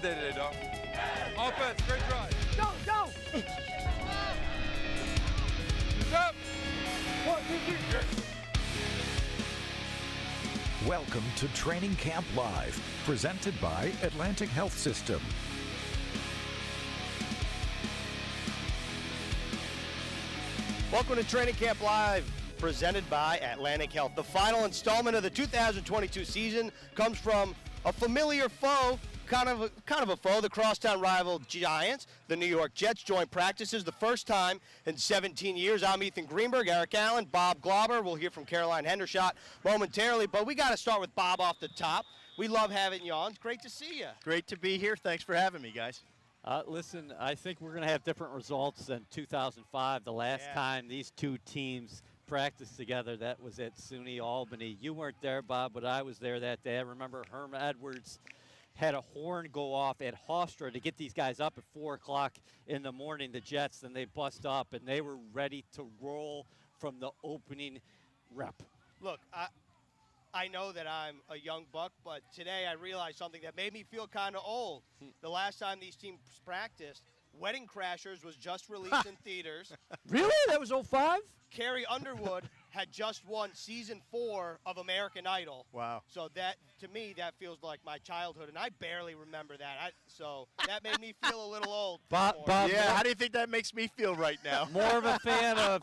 Saturday today, dog. Offense, great drive. Go! He's up. 1, 2, 3. Welcome to Training Camp Live, presented by Atlantic Health System. Welcome to Training Camp Live, presented by Atlantic Health. The final installment of the 2022 season comes from a familiar foe, kind of a foe, the crosstown rival Giants. The New York Jets join practices the first time in 17 years. I'm Ethan Greenberg, Eric Allen, Bob Glauber. We'll hear from Caroline Hendershot momentarily, but we got to start with Bob off the top. We love having you on. It's great to see you. Great to be here. Thanks for having me, guys. Listen, I think we're going to have different results than 2005, the last time these two teams practiced together. That was at SUNY Albany. You weren't there, Bob, but I was there that day. I remember Herm Edwards had a horn go off at Hofstra to get these guys up at 4 o'clock in the morning, the Jets, and they bust up, and they were ready to roll from the opening rep. Look, I know that I'm a young buck, but today I realized something that made me feel kind of old. The last time these teams practiced, Wedding Crashers was just released in theaters. Really? That was 05? Carrie Underwood had just won season 4 of American Idol. Wow. So that, to me, that feels like my childhood, and I barely remember that. So that made me feel a little old. Bob, yeah, how do you think that makes me feel right now? More of a fan of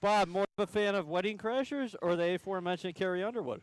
Bob, more of a fan of Wedding Crashers or the aforementioned Carrie Underwood?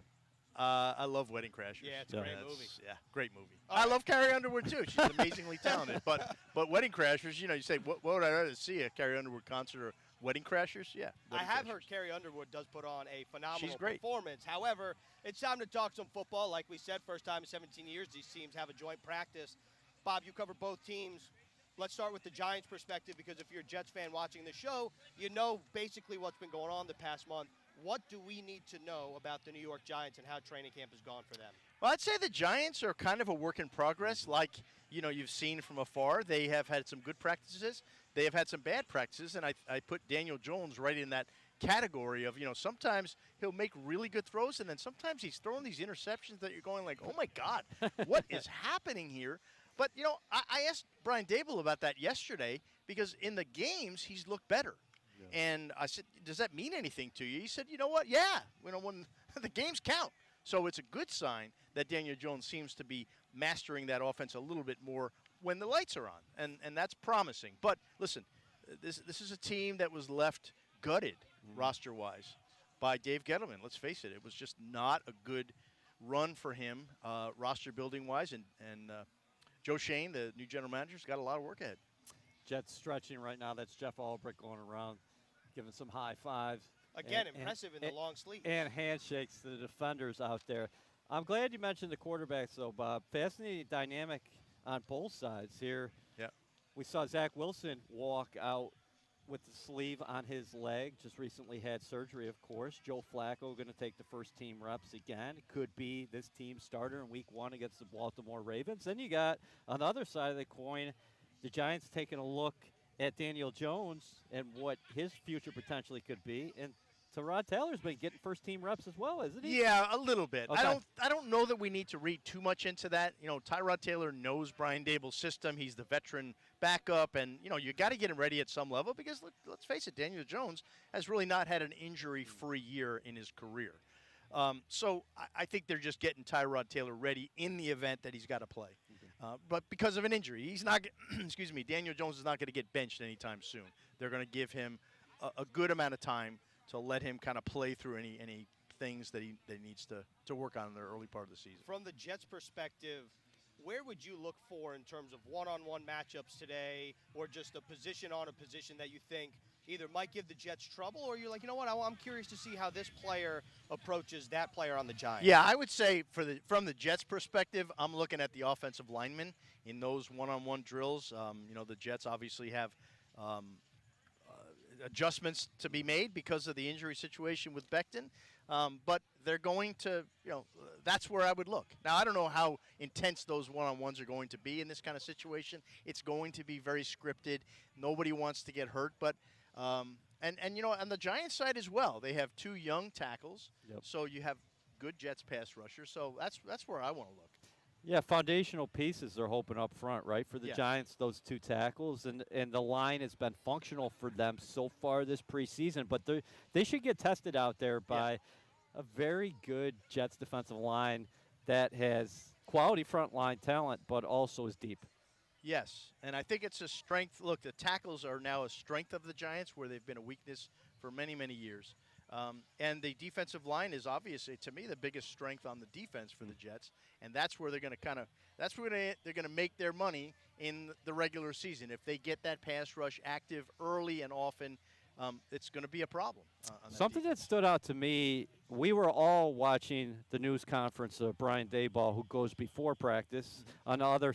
I love Wedding Crashers. Yeah, it's a great movie. Yeah, great movie. I love Carrie Underwood, too. She's amazingly talented. But Wedding Crashers, you say, what would I rather see, a Carrie Underwood concert or Wedding Crashers? Yeah. I have heard Carrie Underwood does put on a phenomenal She's great. performance. However, it's time to talk some football. Like we said, first time in 17 years, these teams have a joint practice. Bob, you cover both teams. Let's start with the Giants' perspective, because if you're a Jets fan watching the show, you know basically what's been going on the past month. What do we need to know about the New York Giants and how training camp has gone for them? Well, I'd say the Giants are kind of a work in progress. Like, you've seen from afar. They have had some good practices. They have had some bad practices, and I put Daniel Jones right in that category of, sometimes he'll make really good throws, and then sometimes he's throwing these interceptions that you're going like, oh, my God, what is happening here? But, I asked Brian Dable about that yesterday because in the games he's looked better. Yeah. And I said, does that mean anything to you? He said, you know what, yeah, when the games count. So it's a good sign that Daniel Jones seems to be mastering that offense a little bit more when the lights are on, and that's promising. But listen, this is a team that was left gutted roster-wise by Dave Gettleman. Let's face it, it was just not a good run for him roster-building-wise, and Joe Shane, the new general manager, has got a lot of work ahead. Jets stretching right now. That's Jeff Albrecht going around, giving some high fives. Again, impressive in the long sleeve. And handshakes to the defenders out there. I'm glad you mentioned the quarterbacks, though, Bob. Fascinating dynamic on both sides here. Yeah. We saw Zach Wilson walk out with the sleeve on his leg. Just recently had surgery, of course. Joe Flacco going to take the first team reps again. Could be this team starter in week 1 against the Baltimore Ravens. Then you got, on the other side of the coin, the Giants taking a look at Daniel Jones and what his future potentially could be. And Tyrod Taylor's been getting first-team reps as well, isn't he? Yeah, a little bit. Okay. I don't know that we need to read too much into that. Tyrod Taylor knows Brian Dable's system. He's the veteran backup, and, you got to get him ready at some level because, let's face it, Daniel Jones has really not had an injury-free year in his career. So I think they're just getting Tyrod Taylor ready in the event that he's got to play. But because of an injury, he's not. Daniel Jones is not going to get benched anytime soon. They're going to give him a good amount of time to let him kind of play through any things that he needs to work on in the early part of the season. From the Jets' perspective, where would you look for in terms of one-on-one matchups today, or just a position on a position that you think either might give the Jets trouble, or you're like, you know what, I'm curious to see how this player approaches that player on the Giants? Yeah, I would say from the Jets' perspective, I'm looking at the offensive linemen in those one-on-one drills. The Jets obviously have adjustments to be made because of the injury situation with Becton. But they're going to, that's where I would look. Now, I don't know how intense those one-on-ones are going to be in this kind of situation. It's going to be very scripted. Nobody wants to get hurt. But, on the Giants side as well, they have 2 young tackles. Yep. So you have good Jets pass rushers. So that's where I want to look. Yeah, foundational pieces they're hoping up front, right? For the Yes. Giants, those 2 tackles, and the line has been functional for them so far this preseason. But they should get tested out there by a very good Jets defensive line that has quality front line talent, but also is deep. Yes, and I think it's a strength. Look, the tackles are now a strength of the Giants, where they've been a weakness for many, many years. And the defensive line is obviously, to me, the biggest strength on the defense for the Jets, and that's where they're going to they're going to make their money in the regular season. If they get that pass rush active early and often, it's going to be a problem. On Something defense. that stood out to me, we were all watching the news conference of Brian Daboll, who goes before practice. On the other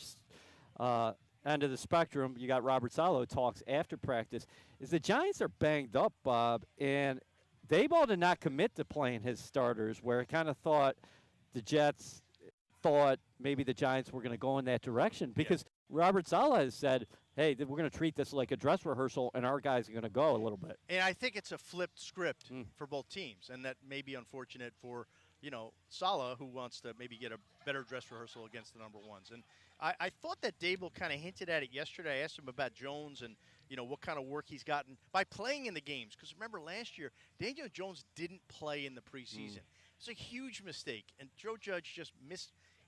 end of the spectrum, you got Robert Saleh, who talks after practice. Is the Giants are banged up, Bob, and Daboll did not commit to playing his starters, where I kind of thought the Jets thought maybe the Giants were going to go in that direction, because Robert Saleh has said, hey, we're going to treat this like a dress rehearsal, and our guys are going to go a little bit. And I think it's a flipped script for both teams, and that may be unfortunate for, Saleh, who wants to maybe get a better dress rehearsal against the number ones. And I thought that Daboll kind of hinted at it yesterday. I asked him about Jones and, what kind of work he's gotten by playing in the games. Because remember, last year, Daniel Jones didn't play in the preseason. It's a huge mistake, and Joe Judge just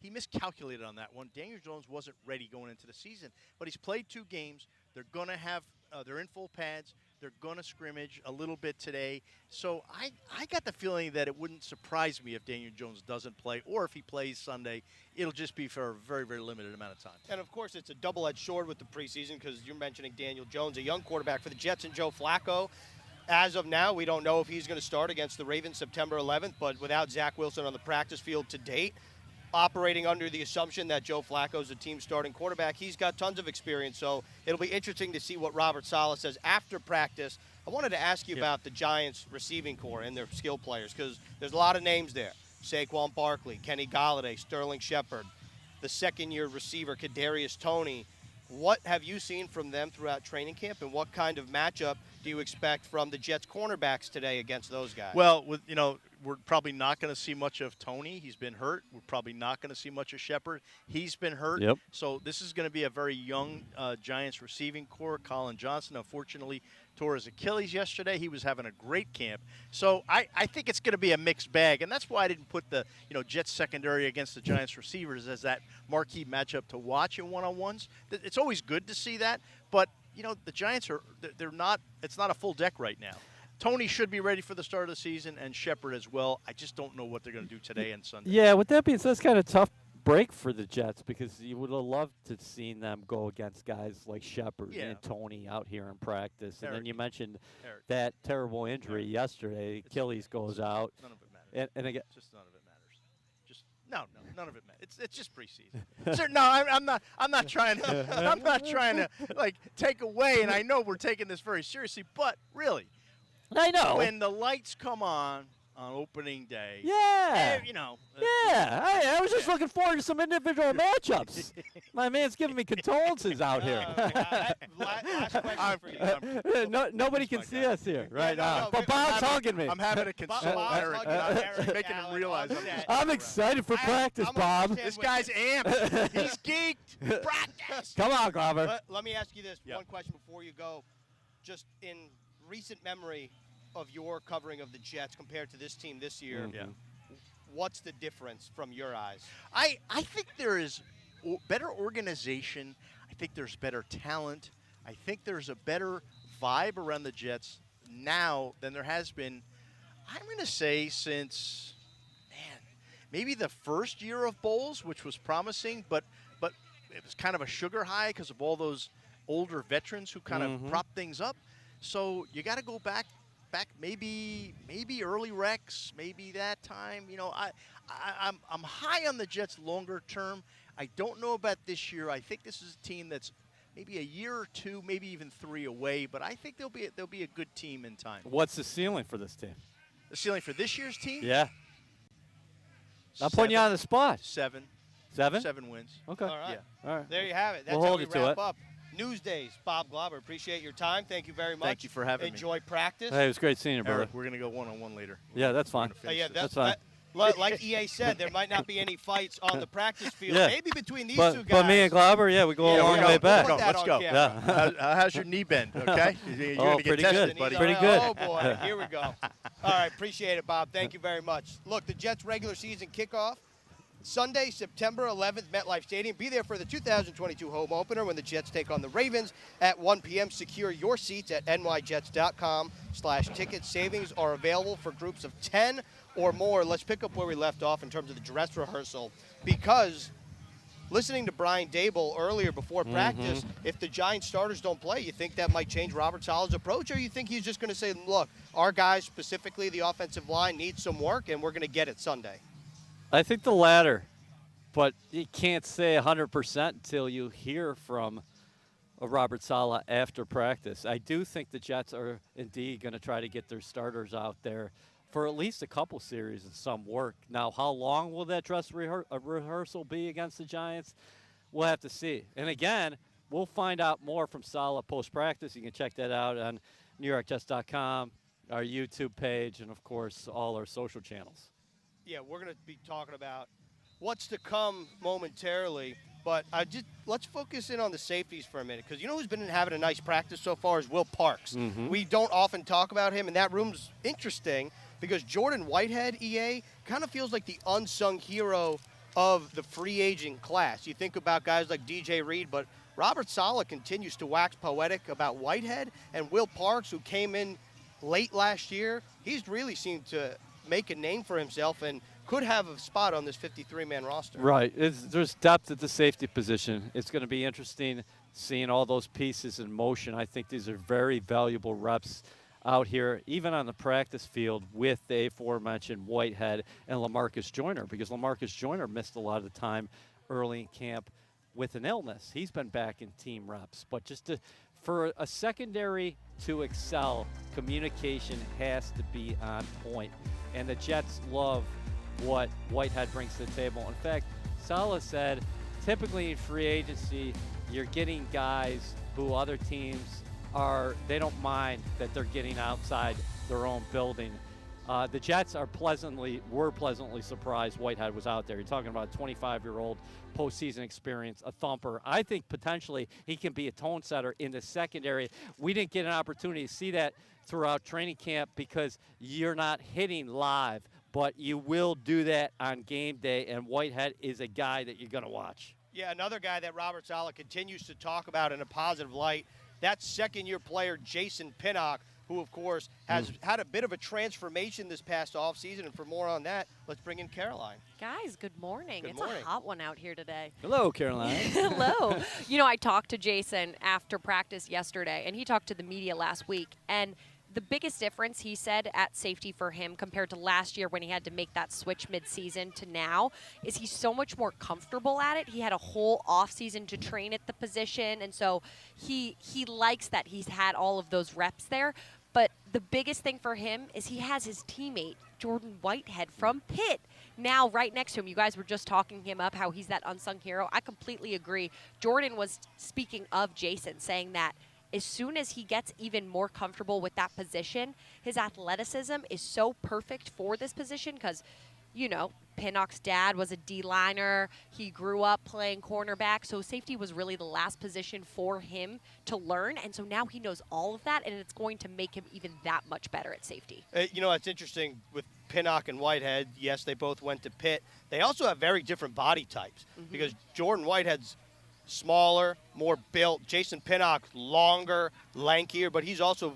miscalculated on that one. Daniel Jones wasn't ready going into the season, but he's played 2 games. They're going to have they're in full pads. They're going to scrimmage a little bit today. So I got the feeling that it wouldn't surprise me if Daniel Jones doesn't play, or if he plays Sunday, it'll just be for a very, very limited amount of time. And, of course, it's a double-edged sword with the preseason, because you're mentioning Daniel Jones, a young quarterback for the Jets, and Joe Flacco. As of now, we don't know if he's going to start against the Ravens September 11th, but without Zach Wilson on the practice field to date, operating under the assumption that Joe Flacco is a team starting quarterback, he's got tons of experience. So it'll be interesting to see what Robert Saleh says after practice. I wanted to ask you about the Giants receiving core and their skill players, because there's a lot of names there. Saquon Barkley, Kenny Golladay, Sterling Shepard, the second-year receiver, Kadarius Toney. What have you seen from them throughout training camp, and what kind of matchup do you expect from the Jets cornerbacks today against those guys? Well, we're probably not going to see much of Toney. He's been hurt. We're probably not going to see much of Shepard. He's been hurt. Yep. So this is going to be a very young Giants receiving core. Colin Johnson, unfortunately, tore his Achilles yesterday. He was having a great camp. So I think it's going to be a mixed bag, and that's why I didn't put the Jets secondary against the Giants receivers as that marquee matchup to watch in one-on-ones. It's always good to see that, but the Giants they're not. It's not a full deck right now. Toney should be ready for the start of the season, and Shepard as well. I just don't know what they're going to do today and Sunday. Yeah, with that being said, it's kind of tough break for the Jets, because you would have loved to seen them go against guys like Shepard and Toney out here in practice. And then you mentioned that terrible injury yesterday. Achilles goes out. None of it matters. And again, just none of it matters. Just no, none of it matters. It's just preseason. Sir, no, I'm not trying to. I'm not trying to take away. And I know we're taking this very seriously, but really, I know when the lights come on opening day. Yeah. I was just yeah. looking forward to some individual matchups. My man's giving me condolences out here. Last question for you. Nobody can see us here right no, now. no, But Bob's hugging me. I'm having to console Bob's Eric. hugging Eric, Making him Alan, realize all that. I'm excited for practice, I'm Bob. understand This guy's amped. He's geeked. Practice. Come on, Glover. Let me ask you this Yeah. one question before you go. Just in recent memory of your covering of the Jets compared to this team this year, Yeah. what's the difference from your eyes? I think there is better organization. I think there's better talent. I think there's a better vibe around the Jets now than there has been, I'm going to say, since, maybe the first year of Bowles, which was promising, but it was kind of a sugar high because of all those older veterans who kind of propped things up. So you got to go back maybe early Rex, maybe that time. I'm high on the Jets longer term. I don't know about this year. I think this is a team that's maybe a year or two, maybe even 3 away, but I think they'll be a good team in time. What's the ceiling for this team? The ceiling for this year's team? Yeah. I'm putting you on the spot. 7. 7? 7 wins. Okay. All right. Yeah. All right. There you have it. That's We'll how hold we you to wrap it. up Newsdays. Bob Glover, appreciate your time. Thank you very much. Thank you for having me. Enjoy practice. Hey, it was great seeing you, brother. Eric, we're going to go one-on-one later. Yeah, that's fine. We're gonna finish this. That's fine. Like EA said, there might not be any fights on the practice field. Yeah. Maybe between these but, two guys. But me and Glauber, we go a long way back. Let's go. Yeah. How's your knee bend? Okay, you're Oh, gonna get pretty tested, good. buddy. Pretty good. Oh, boy. Here we go. All right. Appreciate it, Bob. Thank you very much. Look, the Jets regular season kickoff, Sunday, September 11th, MetLife Stadium. Be there for the 2022 home opener when the Jets take on the Ravens at 1 p.m. Secure your seats at nyjets.com/tickets. Savings are available for groups of 10 or more. Let's pick up where we left off in terms of the dress rehearsal, because listening to Brian Dable earlier before practice, if the Giants starters don't play, you think that might change Robert Saleh's approach, or you think he's just going to say, look, our guys, specifically the offensive line, need some work, and we're going to get it Sunday? I think the latter, but you can't say 100% until you hear from Robert Saleh after practice. I do think the Jets are indeed going to try to get their starters out there for at least a couple series and some work. Now, how long will that dress rehearsal be against the Giants? We'll have to see. And again, we'll find out more from Saleh post-practice. You can check that out on NewYorkJets.com, our YouTube page, and, of course, all our social channels. Yeah, we're going to be talking about what's to come momentarily, but let's focus in on the safeties for a minute, because you know who's been having a nice practice so far is Will Parks. We don't often talk about him, and that room's interesting because Jordan Whitehead, EA, kind of feels like the unsung hero of the free agent class. You think about guys like DJ Reed, but Robert Saleh continues to wax poetic about Whitehead, and Will Parks, who came in late last year, he's really seemed to make a name for himself and could have a spot on this 53-man roster. Right. There's depth at the safety position. It's going to be interesting seeing all those pieces in motion. I think these are very valuable reps out here, even on the practice field, with the aforementioned Whitehead and LaMarcus Joyner, because LaMarcus Joyner missed a lot of the time early in camp with an illness. He's been back in team reps. But for a secondary to excel, communication has to be on point. And the Jets love what Whitehead brings to the table. In fact, Saleh said, typically in free agency, you're getting guys who other teams they don't mind that they're getting outside their own building. The Jets were pleasantly surprised Whitehead was out there. You're talking about a 25-year-old postseason experience, a thumper. I think potentially he can be a tone setter in the secondary. We didn't get an opportunity to see that throughout training camp because you're not hitting live, but you will do that on game day, and Whitehead is a guy that you're going to watch. Yeah, another guy that Robert Saleh continues to talk about in a positive light, that's second-year player Jason Pinnock, who, of course, has had a bit of a transformation this past offseason. And for more on that, let's bring in Caroline. Guys, good morning. Good morning. It's a hot one out here today. Hello, Caroline. Hello. You know, I talked to Jason after practice yesterday, and he talked to the media last week. And the biggest difference, he said, at safety for him compared to last year when he had to make that switch midseason to now is he's so much more comfortable at it. He had a whole offseason to train at the position, and so he likes that he's had all of those reps there. But the biggest thing for him is he has his teammate, Jordan Whitehead from Pitt, now right next to him. You guys were just talking him up, how he's that unsung hero. I completely agree. Jordan was speaking of Jason, saying that as soon as he gets even more comfortable with that position, his athleticism is so perfect for this position because, you know, Pinnock's dad was a D-liner. He grew up playing cornerback, so safety was really the last position for him to learn. And so now he knows all of that, and it's going to make him even that much better at safety. You know, it's interesting with Pinnock and Whitehead. Yes, they both went to Pitt. They also have very different body types because Jordan Whitehead's smaller, more built. Jason Pinnock, longer, lankier, but he's also,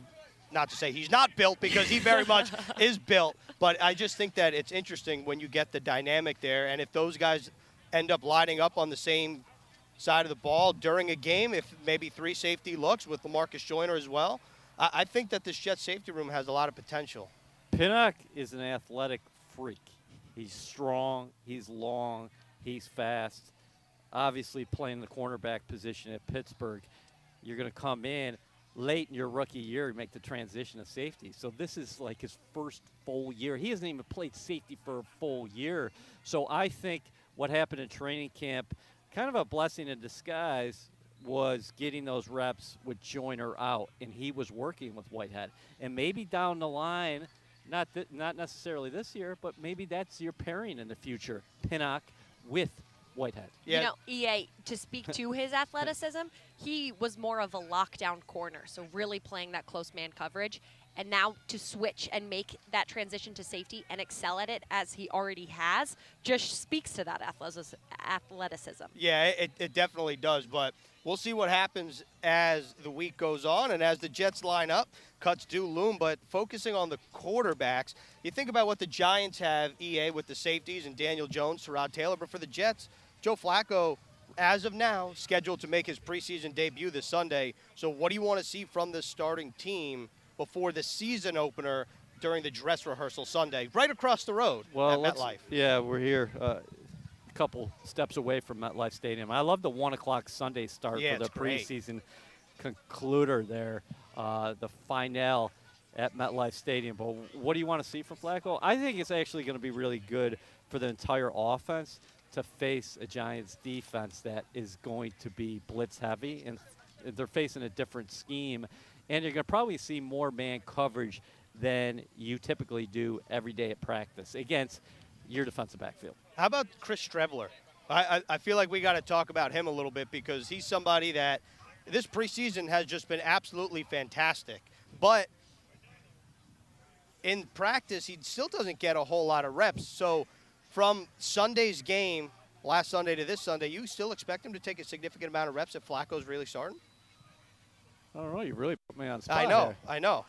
not to say he's not built because he very much is built. But I just think that it's interesting when you get the dynamic there. And if those guys end up lining up on the same side of the ball during a game, if maybe three safety looks with LaMarcus Joyner as well, I think that this Jets safety room has a lot of potential. Pinnock is an athletic freak. He's strong, he's long, he's fast. Obviously playing the cornerback position at Pittsburgh, you're going to come in late in your rookie year and make the transition to safety. So this is like his first full year. He hasn't even played safety for a full year. So I think what happened in training camp, kind of a blessing in disguise, was getting those reps with Joyner out, and he was working with Whitehead. And maybe down the line, not necessarily this year, but maybe that's your pairing in the future, Pinnock with Whitehead. Yeah. You know, EA, to speak to his athleticism, he was more of a lockdown corner, so really playing that close man coverage. And now to switch and make that transition to safety and excel at it as he already has just speaks to that athleticism. Yeah, it definitely does, but we'll see what happens as the week goes on and as the Jets line up. Cuts do loom, but focusing on the quarterbacks, you think about what the Giants have, EA, with the safeties and Daniel Jones, Tyrod Taylor, but for the Jets, Joe Flacco, as of now, scheduled to make his preseason debut this Sunday. So what do you want to see from this starting team before the season opener during the dress rehearsal Sunday, right across the road at MetLife? Yeah, we're here a couple steps away from MetLife Stadium. I love the 1 o'clock Sunday start for the preseason concluder there, the finale at MetLife Stadium. But what do you want to see from Flacco? I think it's actually going to be really good for the entire offense to face a Giants defense that is going to be blitz heavy, and they're facing a different scheme. And you're going to probably see more man coverage than you typically do every day at practice against your defensive backfield. How about Chris Streveler? I feel like we got to talk about him a little bit because he's somebody that this preseason has just been absolutely fantastic. But in practice, he still doesn't get a whole lot of reps. So from Sunday's game, last Sunday to this Sunday, you still expect him to take a significant amount of reps if Flacco's really starting? I don't know. You really put me on the spot. I know.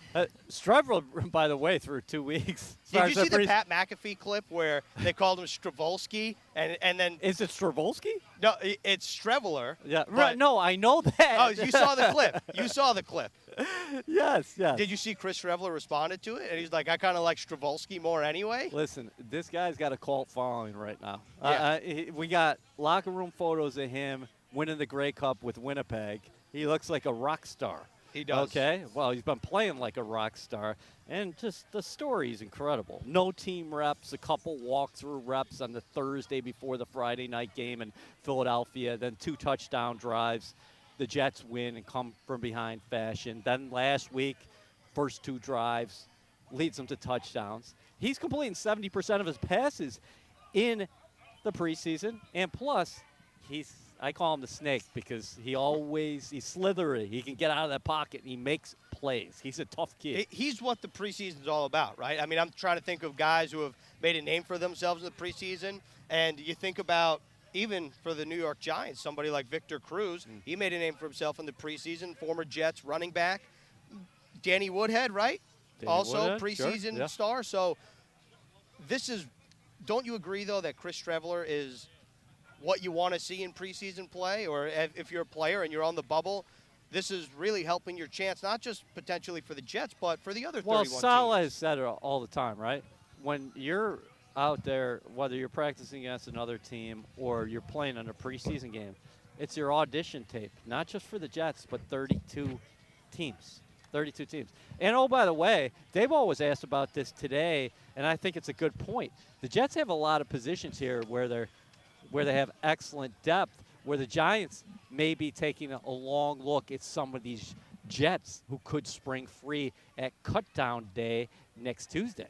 Streveler, by the way, through 2 weeks. Did you see the Pat McAfee clip where they called him Stravolsky and then? Is it Stravolsky? No, it's Streveler. Yeah, right. No, I know that. Oh, you saw the clip. You saw the clip. Yes. Did you see Chris Streveler responded to it? And he's like, I kind of like Stravolsky more anyway. Listen, this guy's got a cult following right now. Yeah. We got locker room photos of him winning the Grey Cup with Winnipeg. He looks like a rock star. He does. Okay. Well, he's been playing like a rock star. And just the story is incredible. No team reps, a couple walkthrough reps on the Thursday before the Friday night game in Philadelphia, then 2 touchdown drives. The Jets win and come from behind fashion. Then last week, first 2 drives, leads them to touchdowns. He's completing 70% of his passes in the preseason. And plus, I call him the snake because he's slithery. He can get out of that pocket and he makes plays. He's a tough kid. He's what the preseason's all about, right? I mean, I'm trying to think of guys who have made a name for themselves in the preseason. And you think about, even for the New York Giants, somebody like Victor Cruz, he made a name for himself in the preseason, former Jets running back. Danny Woodhead, right? Also preseason star. So this is, don't you agree, though, that Chris Streveler is what you want to see in preseason play? Or if you're a player and you're on the bubble, this is really helping your chance, not just potentially for the Jets, but for the other 31 teams. Well, Saleh has said it all the time, right? When you're out there, whether you're practicing against another team or you're playing in a preseason game, it's your audition tape, not just for the Jets, but 32 teams. 32 teams. And, oh, by the way, they've always asked about this today, and I think it's a good point. The Jets have a lot of positions here where they have excellent depth, where the Giants may be taking a long look at some of these Jets who could spring free at cutdown day next Tuesday.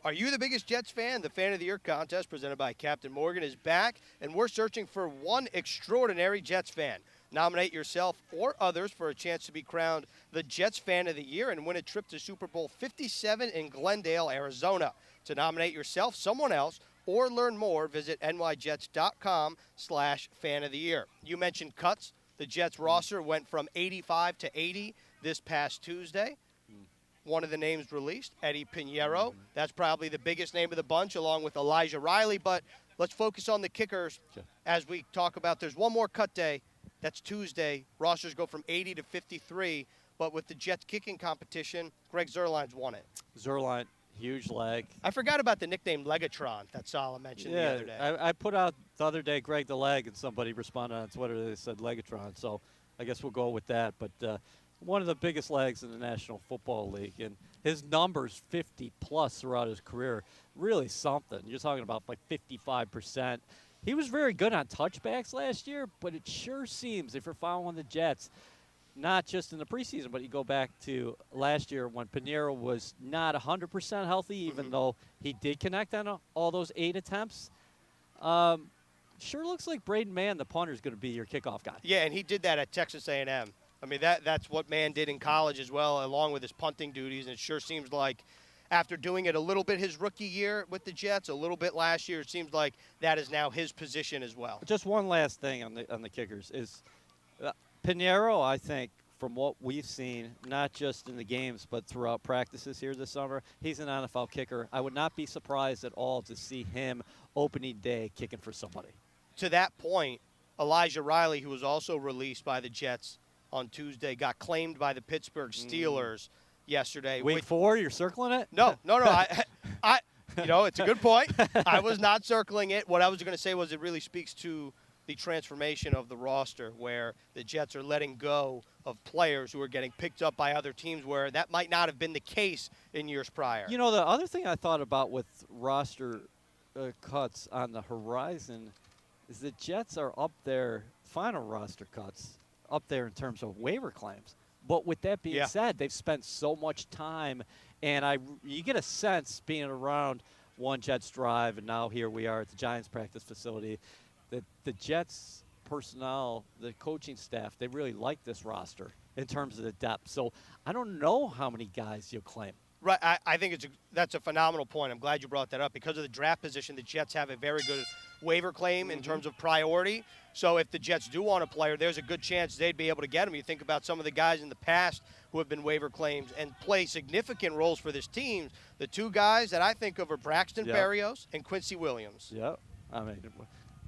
Are you the biggest Jets fan? The Fan of the Year contest presented by Captain Morgan is back, and we're searching for one extraordinary Jets fan. Nominate yourself or others for a chance to be crowned the Jets Fan of the Year and win a trip to Super Bowl 57 in Glendale, Arizona. To nominate yourself, someone else, or learn more, visit nyjets.com/fan of the year. You mentioned cuts. The Jets roster went from 85 to 80 this past Tuesday. One of the names released, Eddie Pinheiro. That's probably the biggest name of the bunch, along with Elijah Riley. But let's focus on the kickers as we talk about. There's one more cut day. That's Tuesday. Rosters go from 80 to 53. But with the Jets kicking competition, Greg Zuerlein's won it. Zuerlein, huge leg. I forgot about the nickname Legatron that Saleh mentioned the other day. I put out the other day, Greg the Leg, and somebody responded on Twitter. They said Legatron. So I guess we'll go with that. But one of the biggest legs in the National Football League. And his numbers, 50-plus throughout his career, really something. You're talking about like 55%. He was very good on touchbacks last year, but it sure seems, if you're following the Jets, not just in the preseason, but you go back to last year when Pinheiro was not 100% healthy, even though he did connect on all those 8 attempts. Sure looks like Braden Mann, the punter, is going to be your kickoff guy. Yeah, and he did that at Texas A&M. I mean, that's what Mann did in college as well, along with his punting duties. And it sure seems like after doing it a little bit his rookie year with the Jets, a little bit last year, it seems like that is now his position as well. Just one last thing on the kickers is Pinheiro, I think, from what we've seen, not just in the games but throughout practices here this summer, he's an NFL kicker. I would not be surprised at all to see him opening day kicking for somebody. To that point, Elijah Riley, who was also released by the Jets on Tuesday, got claimed by the Pittsburgh Steelers yesterday. Week 4, you're circling it? No. I it's a good point. I was not circling it. What I was going to say was it really speaks to the transformation of the roster, where the Jets are letting go of players who are getting picked up by other teams where that might not have been the case in years prior. You know, the other thing I thought about with roster cuts on the horizon is the Jets are up there, final roster cuts, up there in terms of waiver claims. But with that being said, they've spent so much time, and you get a sense being around one Jets drive, and now here we are at the Giants practice facility, that the Jets personnel, the coaching staff, they really like this roster in terms of the depth. So I don't know how many guys you'll claim. Right, I think that's a phenomenal point. I'm glad you brought that up. Because of the draft position, the Jets have a very good waiver claim in terms of priority. So if the Jets do want a player, there's a good chance they'd be able to get him. You think about some of the guys in the past who have been waiver claims and play significant roles for this team. The 2 guys that I think of are Braxton Berrios and Quincy Williams. Yeah, I mean,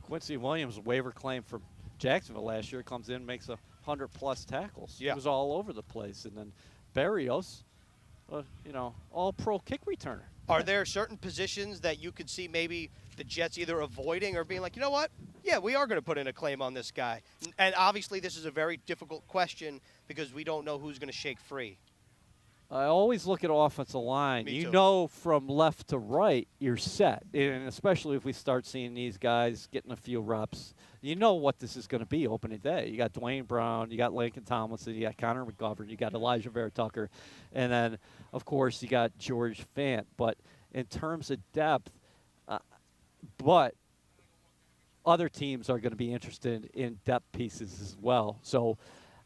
Quincy Williams, waiver claim from Jacksonville last year, comes in, makes 100-plus tackles. Yeah. He was all over the place. And then Berrios, all-pro kick returner. Are there certain positions that you could see maybe the Jets either avoiding or being like, you know what? Yeah, we are going to put in a claim on this guy. And obviously this is a very difficult question because we don't know who's going to shake free. I always look at offensive line. Me you too. know from left to right, you're set. And especially if we start seeing these guys getting a few reps, you know what this is going to be opening day. You got Dwayne Brown, you got Lincoln Tomlinson, you got Connor McGovern, you got Elijah Vera-Tucker, and then, of course, you got George Fant. But in terms of depth, but other teams are going to be interested in depth pieces as well. So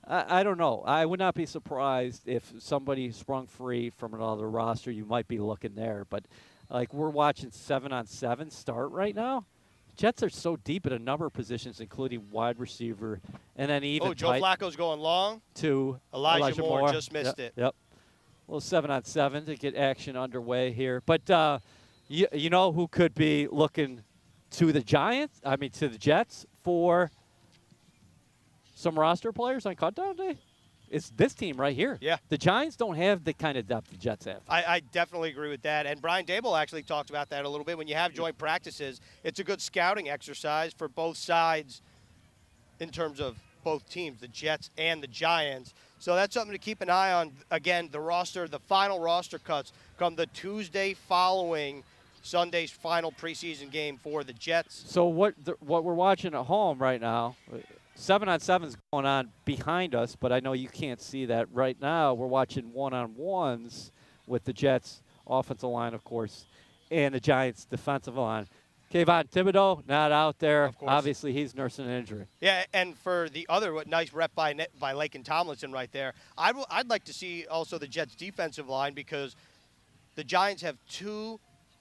I don't know. I would not be surprised if somebody sprung free from another roster. You might be looking there. But, we're watching 7-on-7 start right now. Jets are so deep at a number of positions, including wide receiver, and then even Joe Flacco's going long. To Elijah Moore just missed it. Yep. Well, 7-on-7 to get action underway here. But you know who could be looking to the Jets for some roster players on cutdown day? It's this team right here. Yeah. The Giants don't have the kind of depth the Jets have. I definitely agree with that. And Brian Daboll actually talked about that a little bit. When you have joint practices, it's a good scouting exercise for both sides in terms of both teams, the Jets and the Giants. So that's something to keep an eye on. Again, the final roster cuts come the Tuesday following Sunday's final preseason game for the Jets. So what we're watching at home right now, 7-on-7 is going on behind us, but I know you can't see that right now. We're watching one-on-ones with the Jets offensive line, of course, and the Giants defensive line. Kayvon Thibodeau not out there. Of course. Obviously, he's nursing an injury. Yeah, and for the other nice rep by Laken Tomlinson right there, I'd like to see also the Jets defensive line because the Giants have 2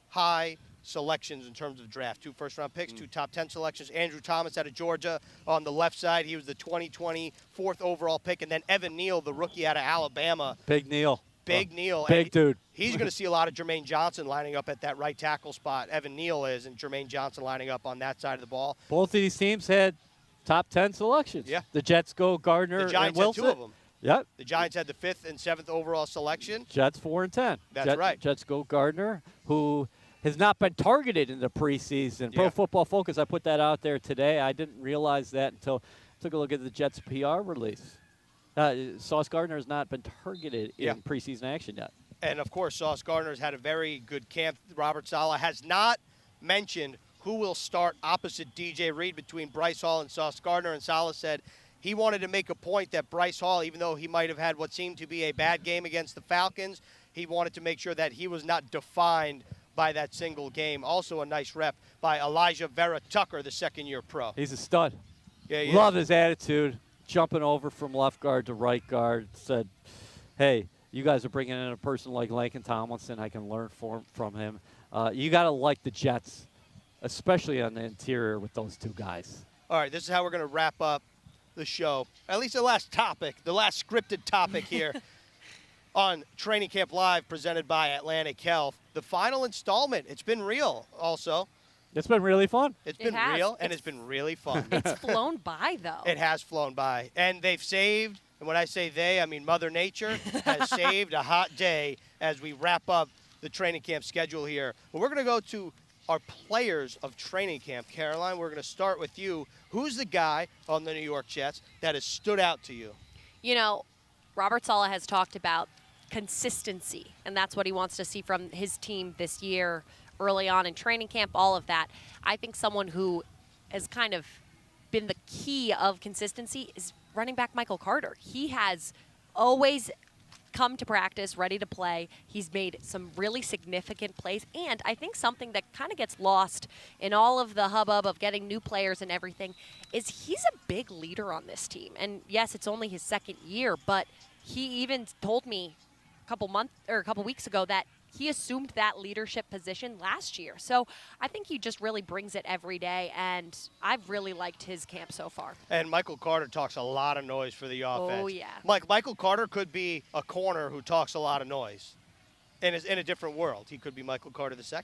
high selections in terms of draft, 2 first-round picks, 2 top 10 selections. Andrew Thomas out of Georgia on the left side. He was the 2020 4th overall pick. And then Evan Neal, the rookie out of Alabama. Big Neal. Neal. Big dude. He's going to see a lot of Jermaine Johnson lining up at that right tackle spot. Evan Neal is, and Jermaine Johnson lining up on that side of the ball. Both of these teams had top 10 selections. Yeah. The Jets go Gardner The Giants and had Wilson. 2 of them. Yep. The Giants had the 5th and 7th overall selection. Jets 4-10. That's right. Jets go Gardner, who has not been targeted in the preseason. Pro Football Focus, I put that out there today. I didn't realize that until I took a look at the Jets PR release. Sauce Gardner has not been targeted in preseason action yet. And, of course, Sauce Gardner's had a very good camp. Robert Saleh has not mentioned who will start opposite DJ Reed between Bryce Hall and Sauce Gardner. And Saleh said he wanted to make a point that Bryce Hall, even though he might have had what seemed to be a bad game against the Falcons, he wanted to make sure that he was not defined by that single game. Also a nice rep by Elijah Vera Tucker, the second-year pro. He's a stud. Yeah, he Love is. his attitude, jumping over from left guard to right guard. Said, hey, you guys are bringing in a person like Laken Tomlinson. I can learn from him. You got to like the Jets, especially on the interior with those two guys. All right, this is how we're going to wrap up the show. At least the last topic, the last scripted topic here on Training Camp Live presented by Atlantic Health. The final installment. It's been real also. It's been really fun. It's been real, and it's been really fun. It's flown by, though. It has flown by. And they've saved, and when I say they, I mean Mother Nature has saved a hot day as we wrap up the training camp schedule here. But we're going to go to our players of training camp. Caroline, we're going to start with you. Who's the guy on the New York Jets that has stood out to you? You know, Robert Saleh has talked about consistency, and that's what he wants to see from his team this year, early on in training camp, all of that. I think someone who has kind of been the key of consistency is running back Michael Carter. He has always come to practice ready to play. He's made some really significant plays, and I think something that kind of gets lost in all of the hubbub of getting new players and everything is he's a big leader on this team. And yes, it's only his second year, but he even told me a couple weeks ago that he assumed that leadership position last year. So I think he just really brings it every day, and I've really liked his camp so far. And Michael Carter talks a lot of noise for the offense. Oh, yeah. Michael Carter could be a corner who talks a lot of noise. And is in a different world. He could be Michael Carter II.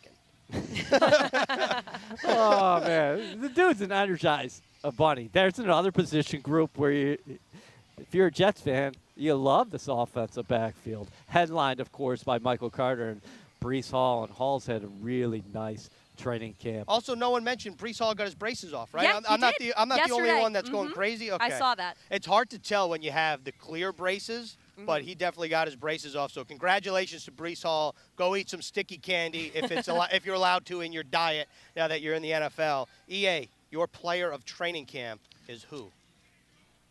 Oh, man. The dude's an energized bunny. There's another position group where if you're a Jets fan, you love this offensive backfield. Headlined, of course, by Michael Carter and Breece Hall. And Hall's had a really nice training camp. Also, no one mentioned Breece Hall got his braces off, right? Yeah, I'm not the only Yesterday. one that's going crazy. Okay. I saw that. It's hard to tell when you have the clear braces, but he definitely got his braces off. So congratulations to Breece Hall. Go eat some sticky candy if you're allowed to in your diet now that you're in the NFL. EA, your player of training camp is who?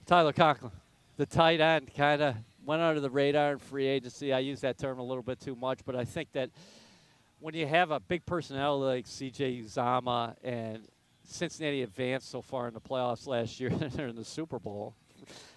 Tyler Conklin. The tight end kind of went under the radar in free agency. I use that term a little bit too much, but I think that when you have a big personality like C.J. Uzomah and Cincinnati advanced so far in the playoffs last year, they're in the Super Bowl,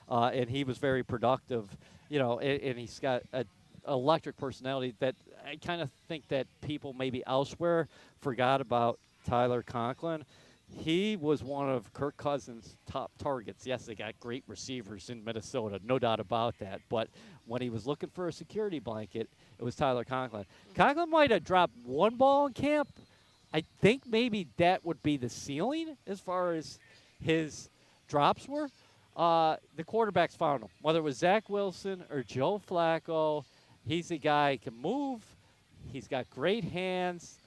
and he was very productive, and he's got an electric personality that I kind of think that people maybe elsewhere forgot about Tyler Conklin. He was one of Kirk Cousins' top targets. Yes, they got great receivers in Minnesota, no doubt about that. But when he was looking for a security blanket, it was Tyler Conklin. Conklin might have dropped one ball in camp. I think maybe that would be the ceiling as far as his drops were. The quarterbacks found him. Whether it was Zach Wilson or Joe Flacco, he's a guy who can move. He's got great hands.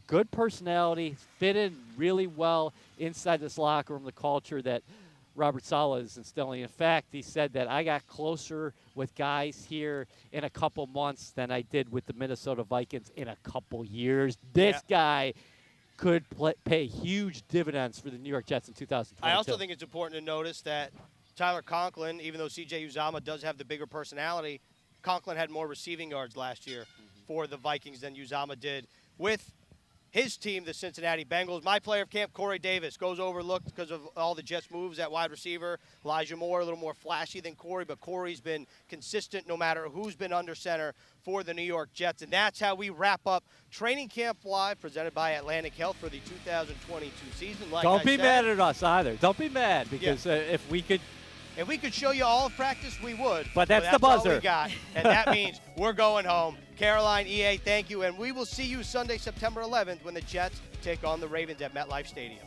Good personality, fit in really well inside this locker room, the culture that Robert Saleh is instilling. In fact, he said that I got closer with guys here in a couple months than I did with the Minnesota Vikings in a couple years. This guy could pay huge dividends for the New York Jets in 2022. I also think it's important to notice that Tyler Conklin, even though C.J. Uzomah does have the bigger personality, Conklin had more receiving yards last year for the Vikings than Uzomah did with his team, the Cincinnati Bengals. My player of camp, Corey Davis, goes overlooked because of all the Jets' moves at wide receiver. Elijah Moore, a little more flashy than Corey, but Corey's been consistent no matter who's been under center for the New York Jets. And that's how we wrap up Training Camp Live, presented by Atlantic Health for the 2022 season. Don't be mad at us either. Don't be mad, because if we could show you all of practice, we would. But that's the buzzer. All we got, and that means we're going home. Caroline, EA, thank you, and we will see you Sunday, September 11th, when the Jets take on the Ravens at MetLife Stadium.